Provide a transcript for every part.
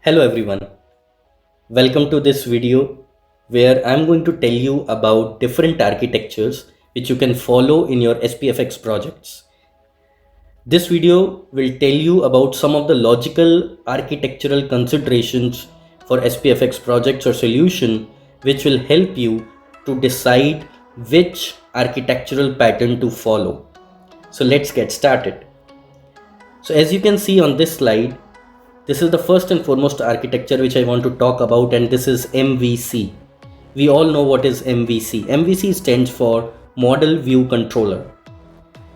Hello everyone, welcome to this video where I'm going to tell you about different architectures which you can follow in your SPFX projects. This video will tell you about some of the logical architectural considerations for SPFX projects or solution which will help you to decide which architectural pattern to follow. So let's get started. So as you can see on this slide, this is the first and foremost architecture which I want to talk about, and this is MVC. We all know what is MVC. MVC stands for Model View Controller.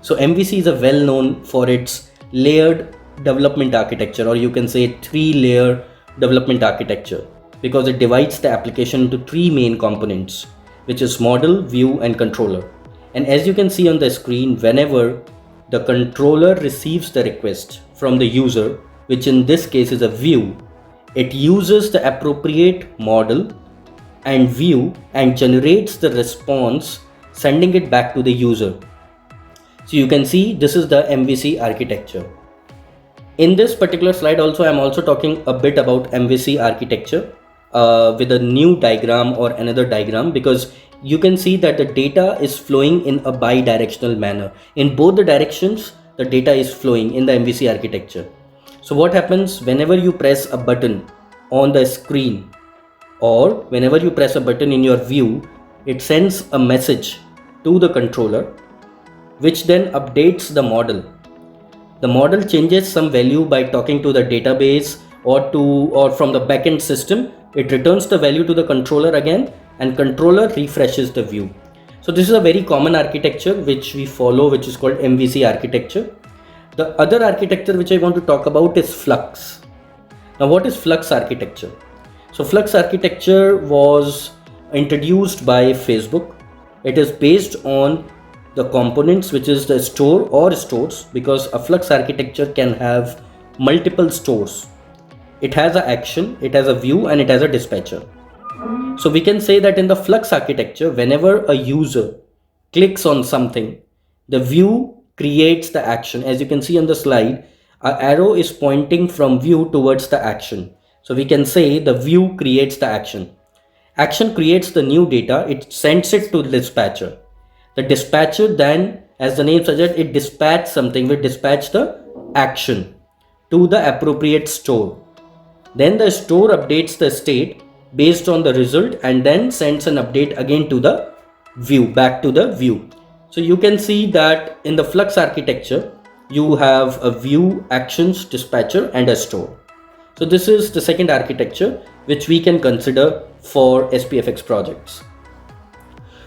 So MVC is a well known for its layered development architecture, or you can say 3-layer development architecture, because it divides the application into 3 main components, which is model, view and controller. And as you can see on the screen, whenever the controller receives the request from the user, which in this case is a view, it uses the appropriate model and view and generates the response, sending it back to the user. So you can see this is the MVC architecture. In this particular slide also, I'm also talking a bit about MVC architecture with a new diagram or another diagram, because you can see that the data is flowing in a bi-directional manner. In both the directions, the data is flowing in the MVC architecture. So what happens whenever you press a button on the screen, or whenever you press a button in your view, it sends a message to the controller, which then updates the model. The model changes some value by talking to the database or from the backend system. It returns the value to the controller again, and controller refreshes the view. So this is a very common architecture which we follow, which is called MVC architecture. The other architecture which I want to talk about is Flux. Now what is Flux architecture? So Flux architecture was introduced by Facebook. It is based on the components, which is the store or stores, because a Flux architecture can have multiple stores. It has an action, it has a view and it has a dispatcher. So we can say that in the Flux architecture, whenever a user clicks on something, the view creates the action. As you can see on the slide, an arrow is pointing from view towards the action. So we can say the view creates the action. Action creates the new data, it sends it to the dispatcher. The dispatcher then, as the name suggests, it dispatches something, will dispatch the action to the appropriate store. Then the store updates the state based on the result and then sends an update again to the view, back to the view. So you can see that in the Flux architecture, you have a view, actions, dispatcher and a store. So this is the second architecture which we can consider for SPFX projects.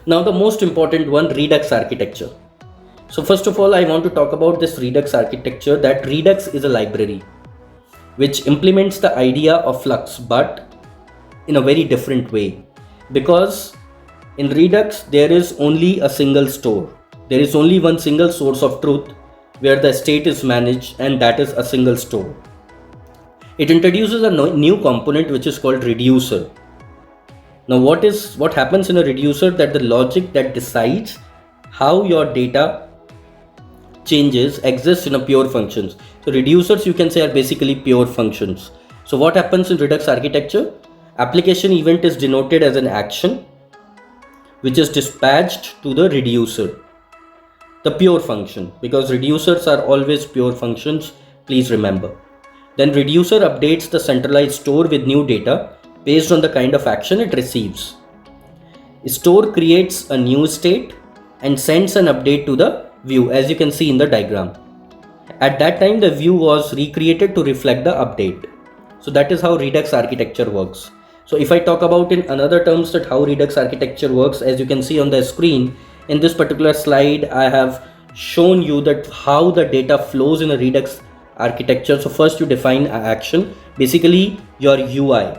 Now the most important one, Redux architecture. So first of all, I want to talk about this Redux architecture, that Redux is a library which implements the idea of Flux, but in a very different way, because in Redux there is only a single store. There is only one single source of truth where the state is managed, and that is a single store. It introduces a new component which is called reducer. Now what happens in a reducer, that the logic that decides how your data changes exists in a pure functions. So reducers, you can say, are basically pure functions. So what happens in Redux architecture? Application event is denoted as an action which is dispatched to the reducer, the pure function, because reducers are always pure functions, please remember. Then reducer updates the centralized store with new data based on the kind of action it receives. Store creates a new state and sends an update to the view, as you can see in the diagram. At that time, the view was recreated to reflect the update. So that is how Redux architecture works. So if I talk about in another terms that how Redux architecture works, as you can see on the screen, in this particular slide, I have shown you that how the data flows in a Redux architecture. So first you define an action, basically your UI.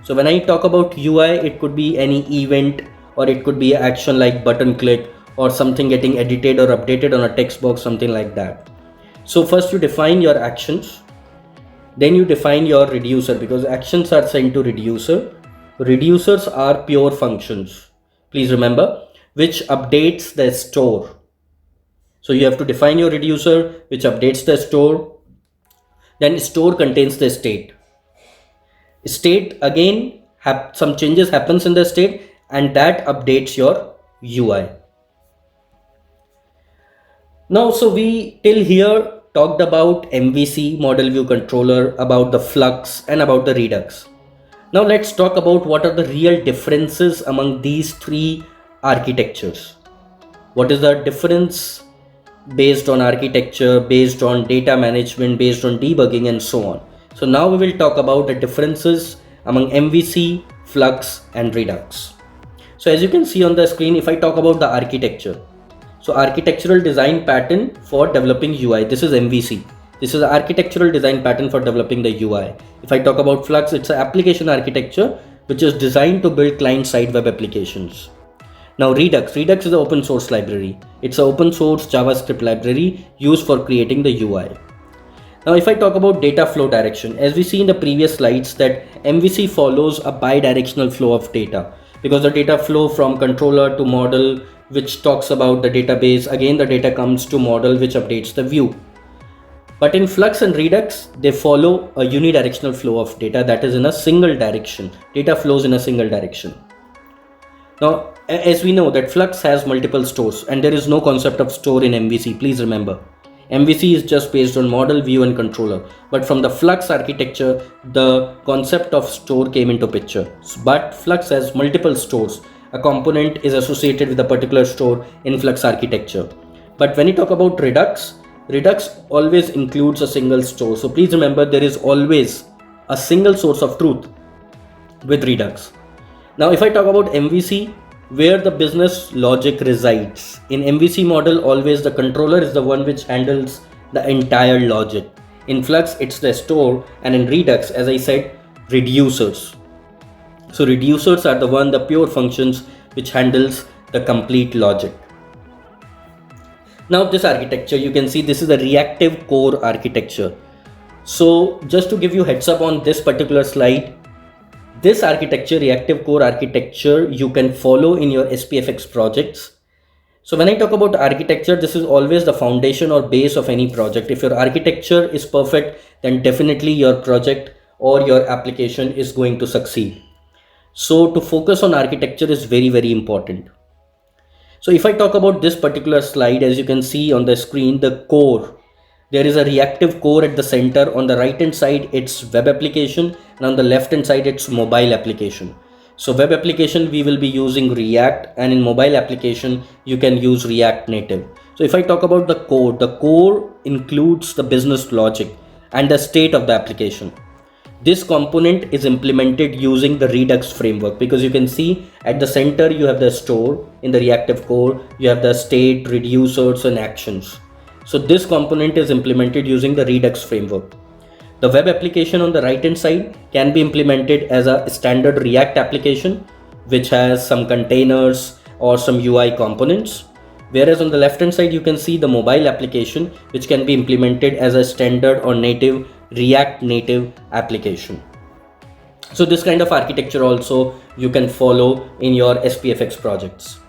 So when I talk about UI, it could be any event, or it could be an action like button click, or something getting edited or updated on a text box, something like that. So first you define your actions, then you define your reducer, because actions are sent to reducer. Reducers are pure functions, please remember, which updates the store. So you have to define your reducer which updates the store. Then store contains the state. State again, some changes happens in the state, and that updates your UI. Now, so we till here talked about MVC, model view controller, about the Flux, and about the Redux. Now let's talk about what are the real differences among these three architectures. What is the difference based on architecture, based on data management, based on debugging, and so on. So now we will talk about the differences among MVC, Flux, and Redux. So as you can see on the screen, if I talk about the architecture, so architectural design pattern for developing UI, this is MVC. This is the architectural design pattern for developing the UI. If I talk about Flux, it's an application architecture which is designed to build client-side web applications. Now Redux is an open source library. It's an open source JavaScript library used for creating the UI. Now if I talk about data flow direction, as we see in the previous slides that MVC follows a bi-directional flow of data, because the data flow from controller to model, which talks about the database, again the data comes to model, which updates the view. But in Flux and Redux, they follow a unidirectional flow of data, that is in a single direction. Data flows in a single direction. Now, as we know that Flux has multiple stores and there is no concept of store in MVC, please remember. MVC is just based on model, view, and controller. But from the Flux architecture, the concept of store came into picture. But Flux has multiple stores. A component is associated with a particular store in Flux architecture. But when you talk about Redux always includes a single store. So please remember, there is always a single source of truth with Redux. Now, if I talk about MVC, where the business logic resides. In MVC model, always the controller is the one which handles the entire logic. In Flux, it's the store, and in Redux, as I said, reducers. So reducers are the pure functions which handles the complete logic. Now this architecture, you can see this is a reactive core architecture. So just to give you heads up on this particular slide, this architecture, reactive core architecture, you can follow in your SPFX projects. So when I talk about architecture, this is always the foundation or base of any project. If your architecture is perfect, then definitely your project or your application is going to succeed. So to focus on architecture is very, very important. So if I talk about this particular slide, as you can see on the screen, the core, there is a reactive core at the center. On the right hand side, it's web application, and on the left hand side, it's mobile application. So web application, we will be using React, and in mobile application, you can use React Native. So if I talk about the core includes the business logic and the state of the application. This component is implemented using the Redux framework, because you can see at the center, you have the store. In the reactive core, you have the state, reducers, and actions. So this component is implemented using the Redux framework. The web application on the right hand side can be implemented as a standard React application, which has some containers or some UI components. Whereas on the left hand side, you can see the mobile application, which can be implemented as a standard or native React Native application. So this kind of architecture also you can follow in your SPFX projects.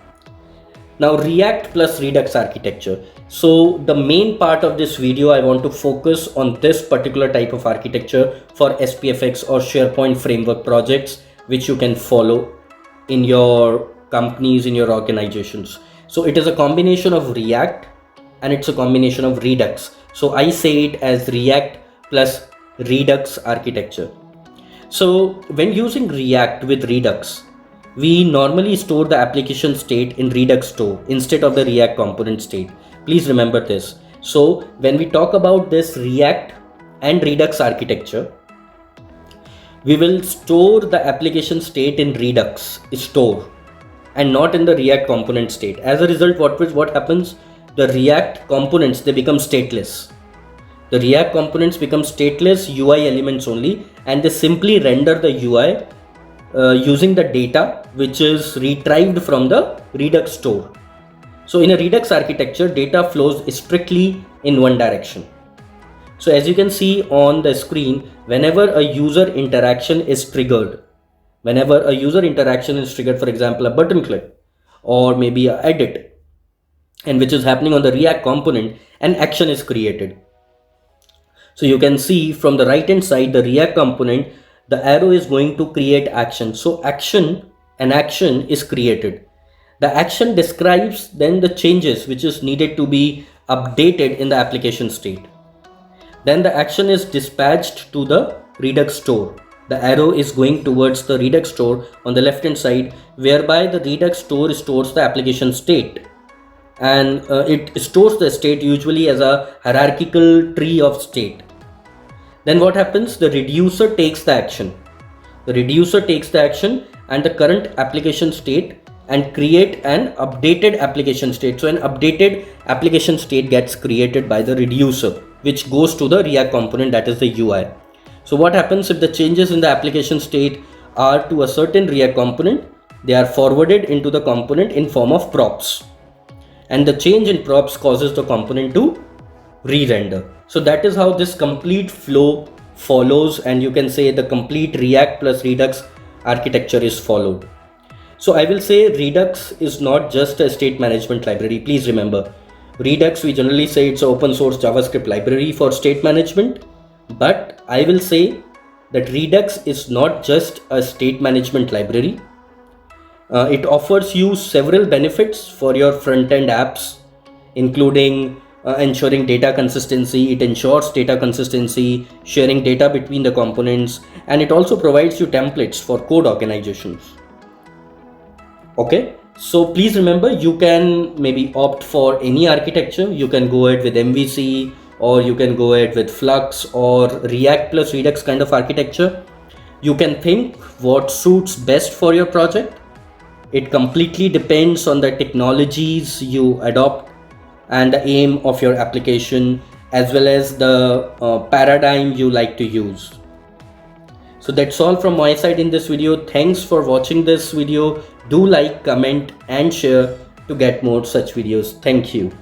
Now React plus Redux architecture. So the main part of this video, I want to focus on this particular type of architecture for SPFX or SharePoint framework projects, which you can follow in your companies, in your organizations. So it is a combination of React and it's a combination of Redux. So I say it as React plus Redux architecture. So when using React with Redux, we normally store the application state in Redux store instead of the React component state. Please remember this. So when we talk about this React and Redux architecture, we will store the application state in Redux store and not in the React component state. As a result, what happens? The React components, they become stateless. The React components become stateless UI elements only, and they simply render the UI using the data which is retrieved from the Redux store. So in a Redux architecture, data flows strictly in one direction. So as you can see on the screen, whenever a user interaction is triggered, for example, a button click or maybe an edit, and which is happening on the React component, an action is created. So you can see from the right hand side, the React component, the arrow is going to create action. So an action is created. The action describes then the changes which is needed to be updated in the application state. Then the action is dispatched to the Redux store. The arrow is going towards the Redux store on the left hand side, whereby the Redux store stores the application state. And it stores the state usually as a hierarchical tree of state. Then what happens? The reducer takes the action. The reducer takes the action and the current application state and create an updated application state. So an updated application state gets created by the reducer, which goes to the React component, that is the UI. So what happens if the changes in the application state are to a certain React component? They are forwarded into the component in form of props. And the change in props causes the component to re-render. So that is how this complete flow follows, and you can say the complete React plus Redux architecture is followed. So I will say Redux is not just a state management library. Please remember, Redux, we generally say it's an open source JavaScript library for state management. But I will say that Redux is not just a state management library. It offers you several benefits for your front-end apps, including ensuring data consistency. It ensures data consistency, sharing data between the components, and it also provides you templates for code organizations. Okay, so please remember, you can maybe opt for any architecture. You can go ahead with MVC, or you can go ahead with Flux or React plus Redux kind of architecture. You can think what suits best for your project. It completely depends on the technologies you adopt and the aim of your application, as well as the paradigm you like to use. So that's all from my side in this video. Thanks for watching this video. Do like, comment and share to get more such videos. Thank you.